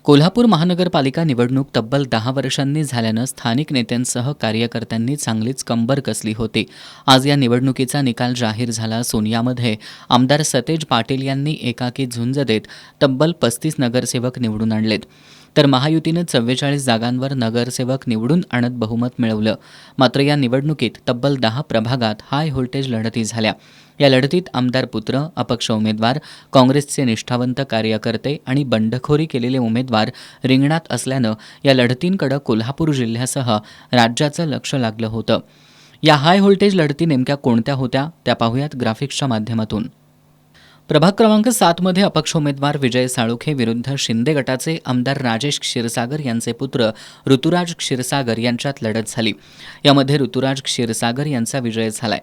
कोल्हापूर महानगरपालिका निवडणूक तब्बल 10 वर्षांनी झाल्यानं स्थानिक नेत्यांसह कार्यकर्त्यांनी चांगलीच कंबर कसली होती. आज या निवडणुकीचा निकाल जाहीर झाला असून यामध्ये आमदार सतेज पाटील यांनी एकाकी झुंज देत तब्बल 35 नगरसेवक निवडून आणलेत. तर महायुतीनं 44 जागांवर नगरसेवक निवडून आणत बहुमत मिळवलं. मात्र या निवडणुकीत तब्बल 10 प्रभागात हाय व्होल्टेज लढती झाल्या. या लढतीत आमदार पुत्र, अपक्ष उमेदवार, काँग्रेसचे निष्ठावंत कार्यकर्ते आणि बंडखोरी केलेले उमेदवार रिंगणात असल्यानं या लढतींकडे कोल्हापूर जिल्ह्यासह राज्याचं लक्ष लागलं होतं. या हाय व्होल्टेज लढती नेमक्या कोणत्या होत्या त्या पाहूयात ग्राफिक्सच्या माध्यमातून. प्रभाग क्रमांक 7 मध्ये अपक्ष उमेदवार विजय साळुखे विरुद्ध शिंदे गटाचे आमदार राजेश क्षीरसागर यांचे पुत्र ऋतुराज क्षीरसागर यांच्यात लढत झाली. यामध्ये ऋतुराज क्षीरसागर यांचा विजय झालाय.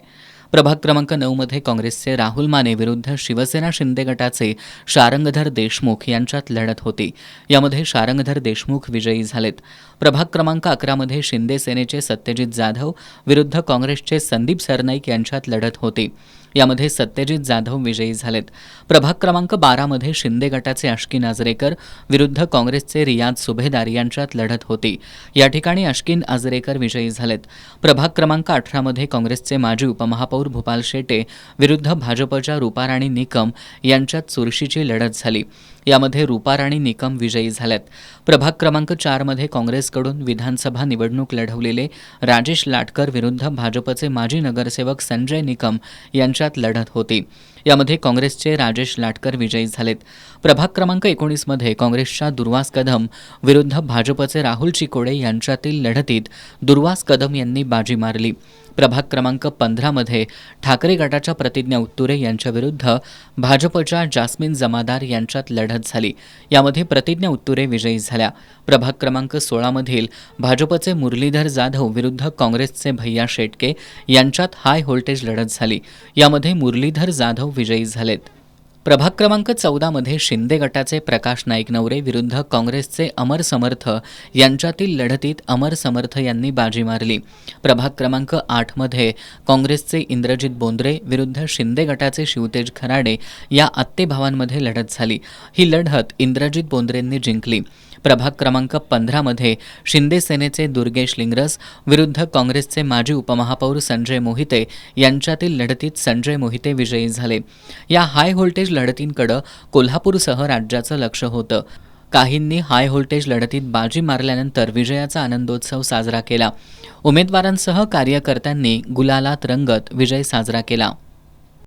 प्रभाग क्रमांक 9 मध्ये काँग्रेसचे राहुल माने विरुद्ध शिवसेना शिंदे गटाचे शारंगधर देशमुख यांच्यात लढत होती. यामध्ये शारंगधर देशमुख विजयी झालेत. प्रभाग क्रमांक 11 मध्ये शिंदे सेनेचे सत्यजित जाधव विरुद्ध काँग्रेसचे संदीप सरनाईक यांच्यात लढत होती. यामध्ये सत्यजित जाधव विजयी झालेत. प्रभाग क्रमांक 12 मध्ये शिंदे गटाचे अश्किन आजरेकर विरुद्ध काँग्रेसचे रियाज सुभेदार यांच्यात लढत होती. या ठिकाणी अश्किन आजरेकर विजयी झालेत. प्रभाग क्रमांक 18 मध्ये काँग्रेसचे माजी उपमहापौर भूपाल शेटे विरुद्ध भाजपच्या रूपाराणी निकम यांच्यात चुरशीची लढत झाली. यामध्ये रूपाराणी निकम विजयी झाल्यात. प्रभाग क्रमांक 4 मध्ये काँग्रेसकडून विधानसभा निवडणूक लढवलेले राजेश लाटकर विरुद्ध भाजपचे माजी नगरसेवक संजय निकम यांच्यात लढत होती. यामध्ये काँग्रेसचे राजेश लाटकर विजयी झालेत. प्रभाग क्रमांक 19 मध्ये काँग्रेसच्या दुर्वास कदम विरुद्ध भाजपचे राहुल चिकोडे यांच्यातील लढतीत दुर्वास कदम यांनी बाजी मारली. प्रभाग क्रमांक 15 मध्ये ठाकरे गटाच्या प्रतिज्ञा उत्तुरे यांच्या विरुद्ध भाजपच्या जास्मिन जमादार यांच्यात लढत झाली. यामध्ये प्रतिज्ञा उत्तुरे विजयी झाल्या. प्रभाग क्रमांक 16 मधील भाजपचे मुरलीधर जाधव विरुद्ध काँग्रेसचे भैया शेटके यांच्यात हाय व्होल्टेज लढत झाली. यामध्ये मुरलीधर जाधव विजयी झालेत. प्रभाग क्रमांक 14 मध्ये शिंदे गटाचे प्रकाश नाईक नवरे विरुद्ध काँग्रेसचे अमर समर्थ यांच्यातील लढतीत अमर समर्थ यांनी बाजी मारली. प्रभाग क्रमांक 8 मध्ये काँग्रेसचे इंद्रजित बोंद्रे विरुद्ध शिंदे गटाचे शिवतेज खराडे या आत्तेभावांमध्ये लढत झाली. ही लढत इंद्रजित बोंद्रेंनी जिंकली. प्रभाग क्रमांक 15 मध्ये शिंदे सेनेचे दुर्गेश लिंगरस विरुद्ध काँग्रेसचे माजी उपमहापौर संजय मोहिते यांच्यातील लढतीत संजय मोहिते विजयी झाले. या हाय व्होल्टेज लढतींकडे कोल्हापूरसह राज्याचं लक्ष होतं. काहींनी हाय व्होल्टेज लढतीत बाजी मारल्यानंतर विजयाचा आनंदोत्सव साजरा केला. उमेदवारांसह कार्यकर्त्यांनी गुलालात रंगत विजय साजरा केला.